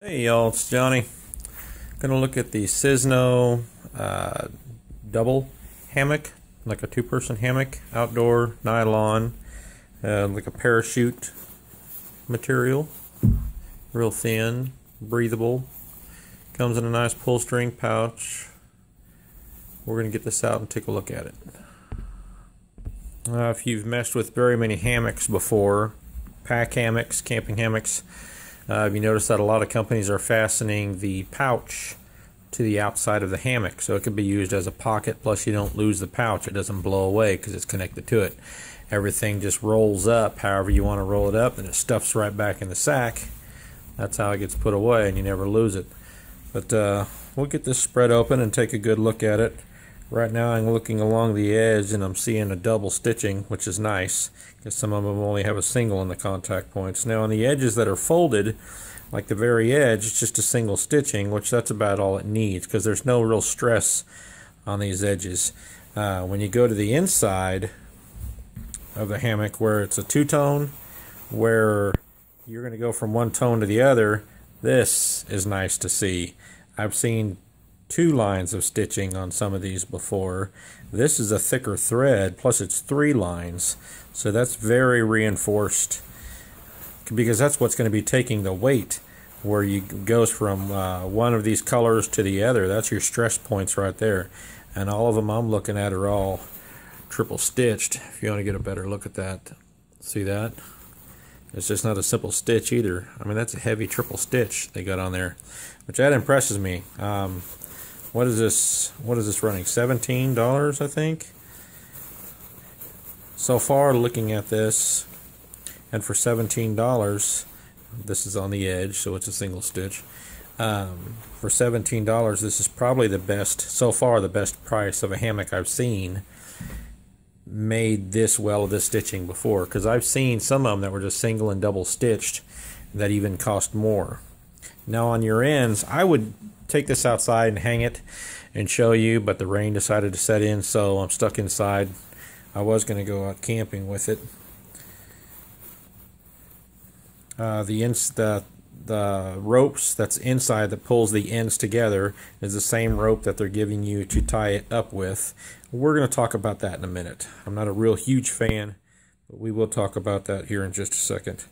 Hey y'all, it's Johnny. Gonna look at the Cisno double hammock, like a two-person hammock, outdoor, nylon, like a parachute material, real thin, breathable. Comes in a nice pull string pouch. We're gonna get this out and take a look at it. If you've messed with very many hammocks before, pack hammocks, camping hammocks, you notice that a lot of companies are fastening the pouch to the outside of the hammock, so it can be used as a pocket, plus you don't lose the pouch. It doesn't blow away because it's connected to it. Everything just rolls up however you want to roll it up, and it stuffs right back in the sack. That's how it gets put away, and you never lose it. But we'll get this spread open and take a good look at it. Right now I'm looking along the edge and I'm seeing a double stitching, which is nice because some of them only have a single in the contact points. Now on the edges that are folded, like the very edge, it's just a single stitching, which that's about all it needs because there's no real stress on these edges. When you go to the inside of the hammock where it's a two-tone, where you're going to go from one tone to the other, this is nice to see. I've seen two lines of stitching on some of these before. This is a thicker thread, plus it's three lines, so that's very reinforced because that's what's going to be taking the weight where you goes from one of these colors to the other. That's your stress points right there, and all of them I'm looking at are all triple stitched. If you want to get a better look at that, see that? It's just not a simple stitch either. I mean, that's a heavy triple stitch they got on there, which that impresses me. What is this running? $17, I think. So far, looking at this, and for $17, this is on the edge, so it's a single stitch. For $17, this is probably the best, so far, the best price of a hammock I've seen made this well of this stitching before, because I've seen some of them that were just single and double stitched that even cost more. Now on your ends, I would take this outside and hang it and show you, but the rain decided to set in, so I'm stuck inside. I was going to go out camping with it. The ropes that's inside that pulls the ends together is the same rope that they're giving you to tie it up with. We're going to talk about that in a minute. I'm not a real huge fan, but we will talk about that here in just a second.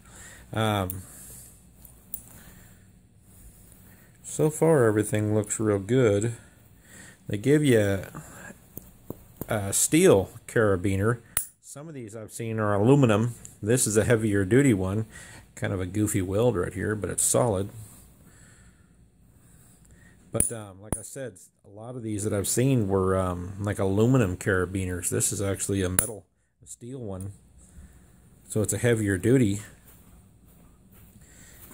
So far, everything looks real good. They give you a steel carabiner. Some of these I've seen are aluminum. This is a heavier duty one. Kind of a goofy weld right here, but it's solid. But like I said, a lot of these that I've seen were like aluminum carabiners. This is actually a steel one. So it's a heavier duty.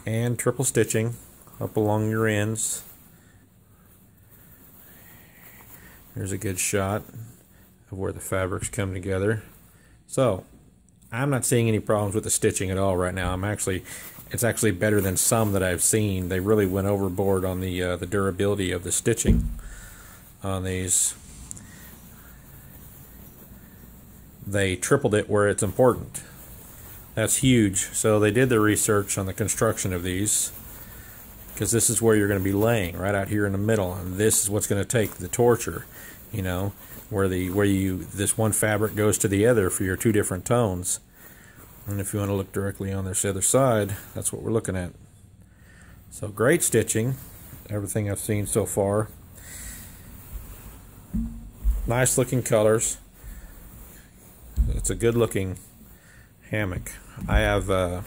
And triple stitching up along your ends. There's a good shot of where the fabrics come together. So I'm not seeing any problems with the stitching at all right now. It's actually better than some that I've seen. They really went overboard on the durability of the stitching on these. They tripled it where it's important. That's huge. So they did the research on the construction of these, because this is where you're going to be laying, right out here in the middle, and this is what's going to take the torture, you know, where this one fabric goes to the other for your two different tones. And if you want to look directly on this other side, that's what we're looking at. So great stitching, everything I've seen so far. Nice looking colors. It's a good looking hammock. I have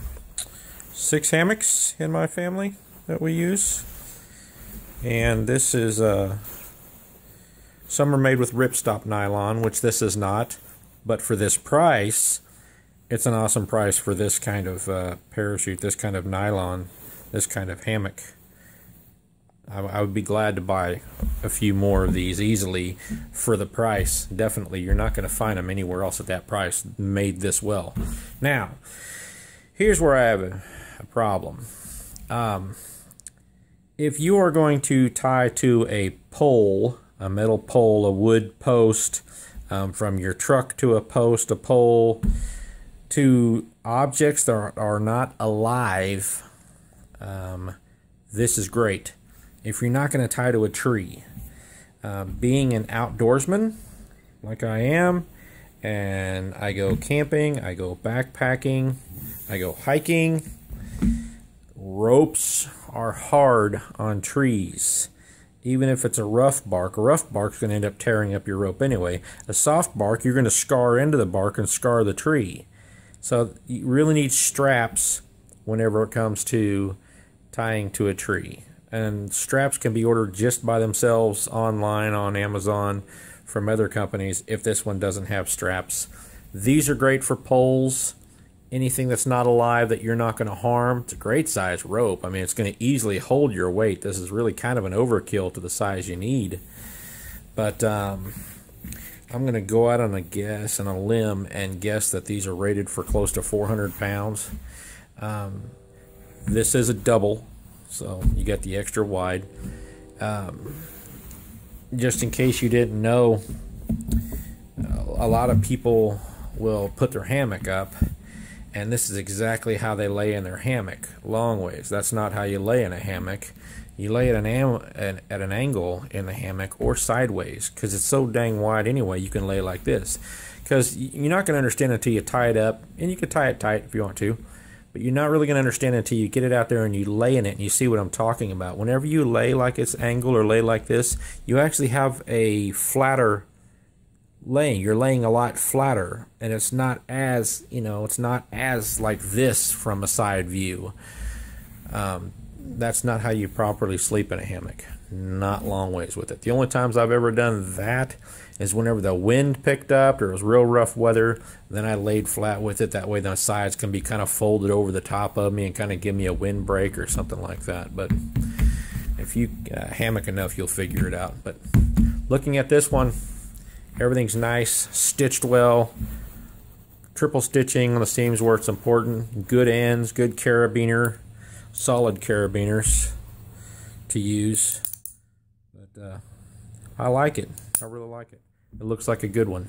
6 hammocks in my family that we use, and this is some are made with ripstop nylon, which this is not, but for this price it's an awesome price for this kind of parachute, this kind of nylon, this kind of hammock. I would be glad to buy a few more of these easily for the price. Definitely, you're not going to find them anywhere else at that price made this well. Now, here's where I have a problem. If you are going to tie to a pole, a metal pole, a wood post, from your truck to a post, a pole, to objects that are not alive, this is great. If you're not going to tie to a tree, being an outdoorsman like I am, and I go camping, I go backpacking, I go hiking, ropes are hard on trees. Even if it's a rough bark's going to end up tearing up your rope anyway. A soft bark, you're going to scar into the bark and scar the tree. So you really need straps whenever it comes to tying to a tree. And straps can be ordered just by themselves online on Amazon from other companies if this one doesn't have straps. These are great for poles, anything that's not alive that you're not going to harm. It's a great size rope. I mean, it's going to easily hold your weight. This is really kind of an overkill to the size you need. But I'm going to go out on a guess, on a limb, and guess that these are rated for close to 400 pounds. This is a double, so you got the extra wide. Just in case you didn't know, a lot of people will put their hammock up, and this is exactly how they lay in their hammock, long ways. That's not how you lay in a hammock. You lay at an angle in the hammock or sideways, because it's so dang wide anyway. You can lay like this, because you're not going to understand until you tie it up, and you can tie it tight if you want to, but you're not really going to understand until you get it out there and you lay in it and you see what I'm talking about. Whenever you lay like it's angled or lay like this, you actually have a flatter laying. You're laying a lot flatter, and it's not as, it's not as like this from a side view. That's not how you properly sleep in a hammock. Not long ways with it. The only times I've ever done that is whenever the wind picked up or it was real rough weather, then I laid flat with it. That way the sides can be kind of folded over the top of me and kind of give me a wind break or something like that. But if you hammock enough, you'll figure it out. But looking at this one, everything's nice, stitched well, triple stitching on the seams where it's important, good ends, good carabiner, solid carabiners to use. But I like it. I really like it. It looks like a good one.